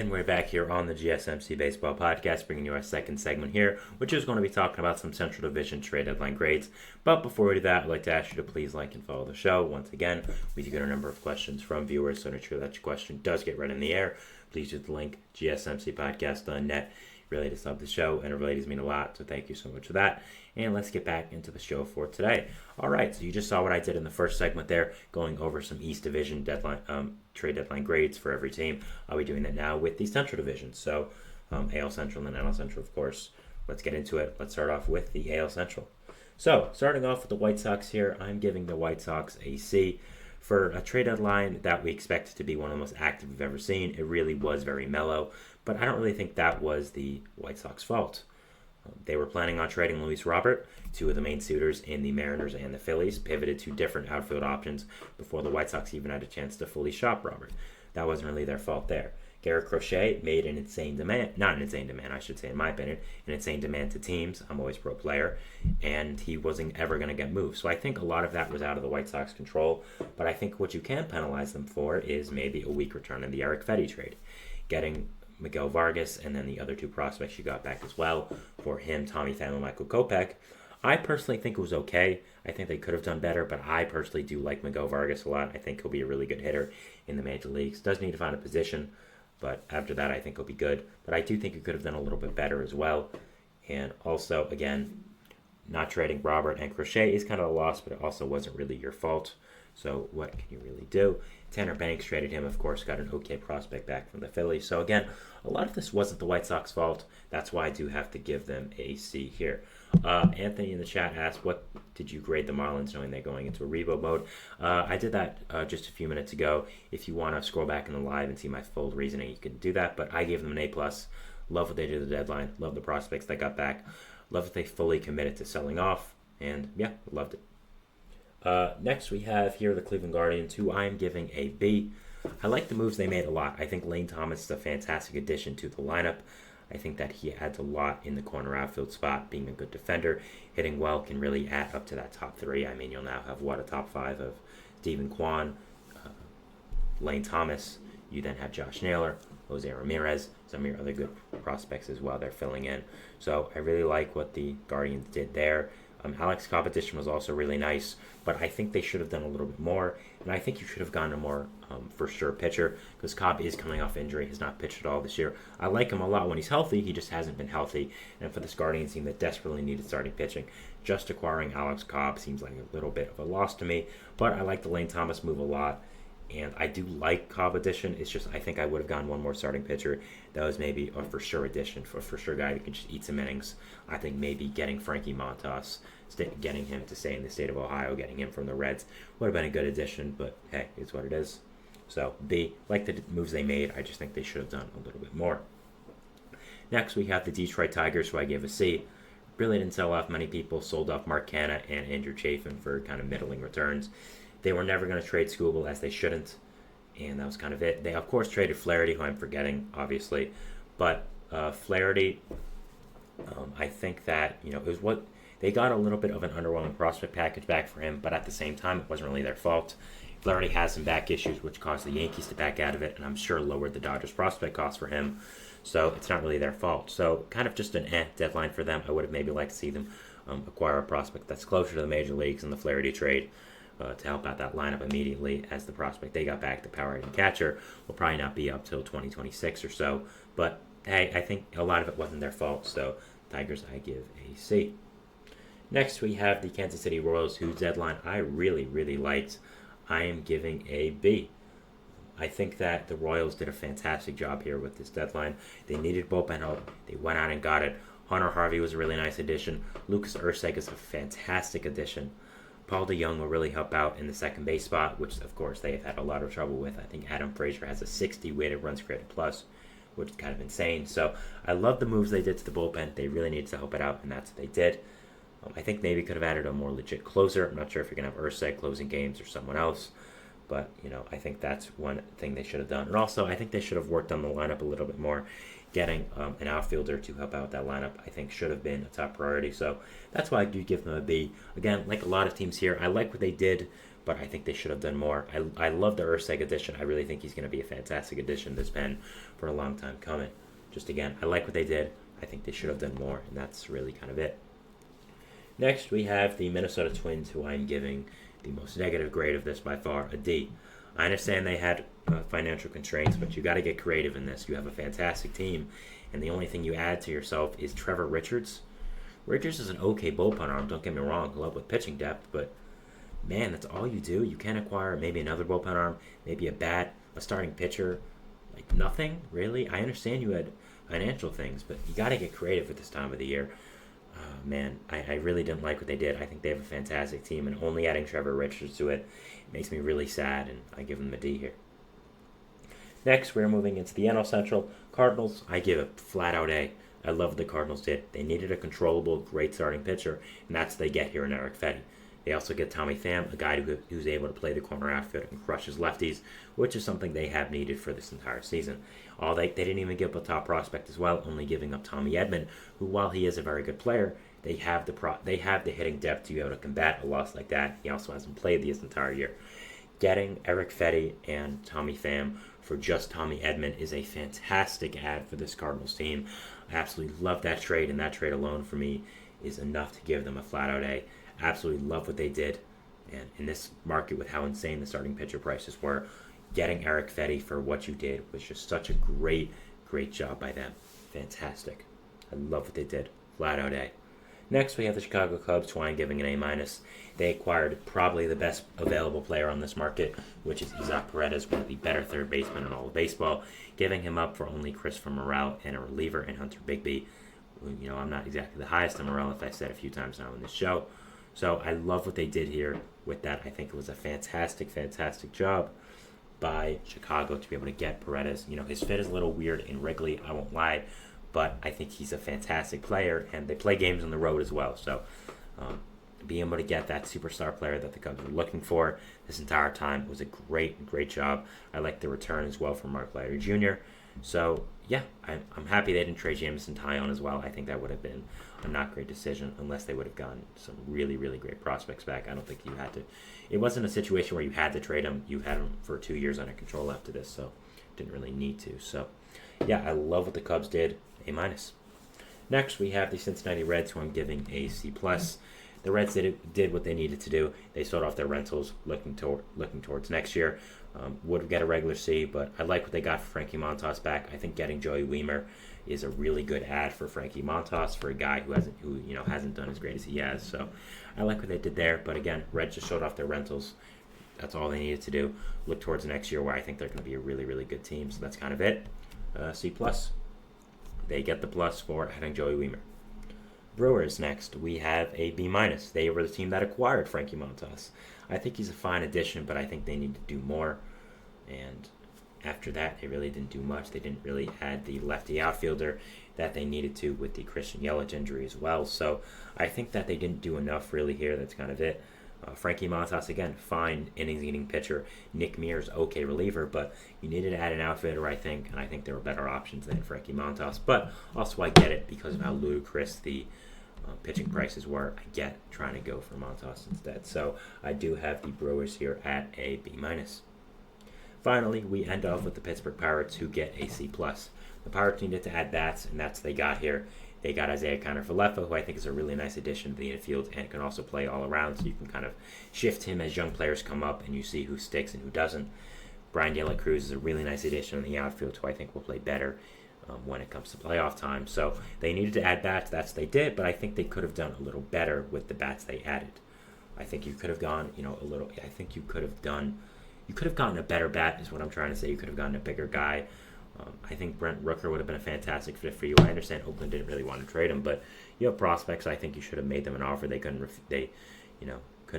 And we're back here on the GSMC Baseball Podcast, bringing you our second segment here, which is going to be talking about some Central Division trade deadline grades. But before we do that, I'd like to ask you to please like and follow the show. Once again, we do get a number of questions from viewers, so to ensure that your question does get read in the air, please use the link gsmcpodcast.net. Really does help the show, and it really does mean a lot, so thank you so much for that. And let's get back into the show for today. All right, so you just saw what I did in the first segment there, going over some East Division trade deadline grades for every team. I'll be doing that now with the Central Division, so AL Central and NL Central, of course. Let's get into it. Let's start off with the AL Central. So, starting off with the White Sox here, I'm giving the White Sox a C. For a trade deadline that we expected to be one of the most active we've ever seen, it really was very mellow, but I don't really think that was the White Sox fault. They were planning on trading Luis Robert. Two of the main suitors in the Mariners and the Phillies pivoted to different outfield options before the White Sox even had a chance to fully shop Robert. That wasn't really their fault there. Garrett Crochet made an insane demand, not an insane demand, I should say in my opinion, an insane demand to teams. I'm always pro player, and he wasn't ever going to get moved. So I think a lot of that was out of the White Sox control, but I think what you can penalize them for is maybe a weak return in the Eric Fetty trade. Getting Miguel Vargas and then the other two prospects you got back as well for him, Tommy Pham and Michael Kopech. I personally think it was okay. I think they could have done better, but I personally do like Miguel Vargas a lot. I think he'll be a really good hitter in the major leagues. Does need to find a position, but after that, I think he'll be good. But I do think he could have done a little bit better as well. And also, again, not trading Robert and Crochet is kind of a loss, but it also wasn't really your fault. So what can you really do? Tanner Banks traded him, of course, got an okay prospect back from the Phillies. So again, a lot of this wasn't the White Sox fault. That's why I do have to give them a C here. Anthony in the chat asked, what did you grade the Marlins knowing they're going into a rebuild mode? I did that just a few minutes ago. If you want to scroll back in the live and see my full reasoning, you can do that. But I gave them an A+. Love what they did at the deadline. Love the prospects they got back. Love that they fully committed to selling off. And yeah, loved it. Next we have here the Cleveland Guardians, who I am giving a B. I like the moves they made a lot. I think Lane Thomas is a fantastic addition to the lineup. I think that he adds a lot in the corner outfield spot, being a good defender. Hitting well can really add up to that top three. I mean, you'll now have, a top five of Stephen Kwan, Lane Thomas. You then have Josh Naylor, Jose Ramirez, some of your other good prospects as well. They're filling in. So I really like what the Guardians did there. Alex Competition was also really nice, but I think they should have done a little bit more, and I think you should have gone a more for sure pitcher, because Cobb is coming off injury, has not pitched at all this year. I like him a lot when he's healthy, he just hasn't been healthy, and for this Guardians team that desperately needed starting pitching, just acquiring Alex Cobb seems like a little bit of a loss to me, but I like the Lane Thomas move a lot. And I do like Cobb addition. It's just I think I would have gone one more starting pitcher. That was maybe a for sure addition for a for sure guy who can just eat some innings. I think maybe getting Frankie Montas, getting him to stay in the state of Ohio, getting him from the Reds would have been a good addition. But hey, it's what it is. So B, like the moves they made. I just think they should have done a little bit more. Next we have the Detroit Tigers, who I gave a C. Really didn't sell off many people. Sold off Mark Canha and Andrew Chafin for kind of middling returns. They were never going to trade Skubal, as they shouldn't, and that was kind of it. They, of course, traded Flaherty, who I'm forgetting, obviously, but Flaherty, I think that, it was what they got a little bit of an underwhelming prospect package back for him, but at the same time, it wasn't really their fault. Flaherty has some back issues, which caused the Yankees to back out of it, and I'm sure lowered the Dodgers' prospect cost for him, so it's not really their fault. So kind of just an deadline for them. I would have maybe liked to see them acquire a prospect that's closer to the major leagues in the Flaherty trade. To help out that lineup immediately, as the prospect they got back, the power hitting catcher, will probably not be up till 2026 or so. But hey, I think a lot of it wasn't their fault, so Tigers I give a C. Next we have the Kansas City Royals, whose deadline I really, really liked. I am giving a B. I think that the Royals did a fantastic job here with this deadline. They needed bullpen help. They went out and got it. Hunter Harvey was a really nice addition. Lucas Erceg is a fantastic addition. Paul DeJong will really help out in the second base spot, which, of course, they have had a lot of trouble with. I think Adam Frazier has a 60 weighted runs created plus, which is kind of insane. So I love the moves they did to the bullpen. They really needed to help it out, and that's what they did. I think maybe could have added a more legit closer. I'm not sure if you're going to have Erceg closing games or someone else. But, I think that's one thing they should have done. And also, I think they should have worked on the lineup a little bit more. Getting an outfielder to help out that lineup, I think, should have been a top priority. So that's why I do give them a B. Again, like a lot of teams here, I like what they did, but I think they should have done more. I love the Urseg addition. I really think he's going to be a fantastic addition to this pen for a long time coming. Just again, I like what they did. I think they should have done more, and that's really kind of it. Next, we have the Minnesota Twins, who I'm giving the most negative grade of this by far, a D. I understand they had financial constraints, but you got to get creative in this. You have a fantastic team, and the only thing you add to yourself is Trevor Richards. Richards is an okay bullpen arm, don't get me wrong. I love with pitching depth, but man, that's all you do. You can't acquire maybe another bullpen arm, maybe a bat, a starting pitcher, like nothing, really. I understand you had financial things, but you got to get creative at this time of the year. Man, I really didn't like what they did. I think they have a fantastic team, and only adding Trevor Richards to it makes me really sad, and I give them a D here. Next, we're moving into the NL Central. Cardinals, I give a flat-out A. I love what the Cardinals did. They needed a controllable, great starting pitcher, and that's what they get here in Eric Fetty. They also get Tommy Pham, a guy who's able to play the corner outfield and crushes lefties, which is something they have needed for this entire season. They didn't even give up a top prospect as well, only giving up Tommy Edman, who, while he is a very good player, they have the hitting depth to be able to combat a loss like that. He also hasn't played this entire year. Getting Eric Fetty and Tommy Pham for just Tommy Edman is a fantastic add for this Cardinals team. I absolutely love that trade, and that trade alone for me is enough to give them a flat-out A. Absolutely love what they did, and in this market with how insane the starting pitcher prices were, getting Eric Fetty for what you did was just such a great job by them. Fantastic. I love what they did. Flat out A. Next, we have the Chicago Cubs, who I'm giving an A-. They acquired probably the best available player on this market, which is Isaac Paredes, one of the better third basemen in all of baseball, giving him up for only Christopher Morel and a reliever in Hunter Bigby. I'm not exactly the highest on Morel, if I said a few times now in this show. So I love what they did here with that. I think it was a fantastic job by Chicago to be able to get Paredes. His fit is a little weird in Wrigley, I won't lie, but I think he's a fantastic player, and they play games on the road as well. So being able to get that superstar player that the Cubs were looking for this entire time was a great job. I like the return as well from Mark Leiter Jr. So yeah, I'm happy they didn't trade Jameson Taillon as well. I think that would have been a not great decision unless they would have gotten some really great prospects back. I don't think you had to. It wasn't a situation where you had to trade them. You had them for 2 years under control after this, so didn't really need to. So yeah, I love what the Cubs did. A-. Next, we have the Cincinnati Reds, who I'm giving a C+. The Reds did what they needed to do. They sold off their rentals, looking towards next year. Would get a regular C, but I like what they got for Frankie Montas back. I think getting Joey Wiemer is a really good add for Frankie Montas, for a guy who hasn't done as great as he has. So I like what they did there. But again, Reds just showed off their rentals. That's all they needed to do. Look towards next year, where I think they're going to be a really good team. So that's kind of it. C+. They get the plus for adding Joey Wiemer. Brewers next. We have a B-. They were the team that acquired Frankie Montas. I think he's a fine addition, but I think they need to do more. And after that, they really didn't do much. They didn't really add the lefty outfielder that they needed to with the Christian Yelich injury as well. So I think that they didn't do enough really here. That's kind of it. Frankie Montas, again, fine innings-eating pitcher. Nick Mears, okay reliever, but you needed to add an outfielder, I think, and I think there were better options than Frankie Montas. But also I get it because of how ludicrous the pitching prices were. I get trying to go for Montas instead. So I do have the Brewers here at a B-. Finally, we end off with the Pittsburgh Pirates, who get a C+. The Pirates needed to add bats, and that's what they got here. They got Isaiah Kiner-Falefa, who I think is a really nice addition to the infield and can also play all around, so you can kind of shift him as young players come up and you see who sticks and who doesn't. Brian De La Cruz is a really nice addition in the outfield, who I think will play better when it comes to playoff time. So they needed to add bats. That's what they did, but I think they could have done a little better with the bats they added. I think you could have gone, a little. I think you could have gotten a better bat, is what I'm trying to say. You could have gotten a bigger guy. I think Brent Rooker would have been a fantastic fit for you. I understand Oakland didn't really want to trade him, but you have prospects. I think you should have made them an offer they couldn't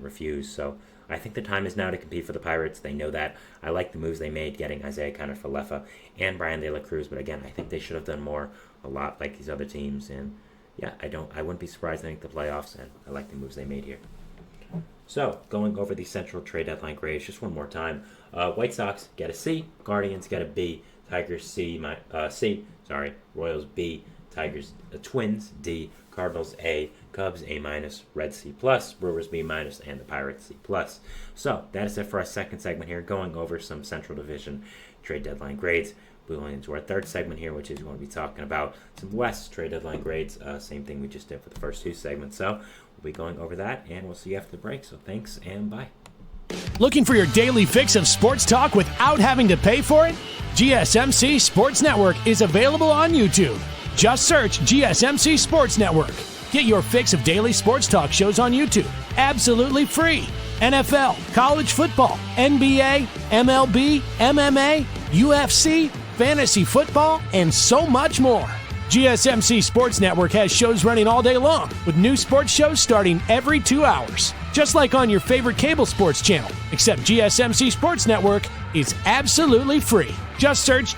refuse. So I think the time is now to compete for the Pirates. They know that. I like the moves they made, getting Isaiah Kiner-Falefa and Brian De La Cruz, but again, I think they should have done more, a lot like these other teams. And yeah, I wouldn't be surprised to make the playoffs, and I like the moves they made here. So, going over the Central Trade Deadline grades just one more time. White Sox get a C, Guardians get a B, Tigers C, Royals B, Twins D, Cardinals A, Cubs A-, Reds C+, Brewers B-, and the Pirates C+. So that is it for our second segment here, going over some Central Division trade deadline grades. We're going into our third segment here, which is going to be talking about some West trade deadline grades. Same thing we just did for the first two segments. So we'll be going over that, and we'll see you after the break. So thanks, and bye. Looking for your daily fix of sports talk without having to pay for it? GSMC Sports Network is available on YouTube. Just search GSMC Sports Network. Get your fix of daily sports talk shows on YouTube, absolutely free. NFL, college football, NBA, MLB, MMA, UFC, fantasy football, and so much more. GSMC Sports Network has shows running all day long, with new sports shows starting every 2 hours. Just like on your favorite cable sports channel, except GSMC Sports Network is absolutely free. Just search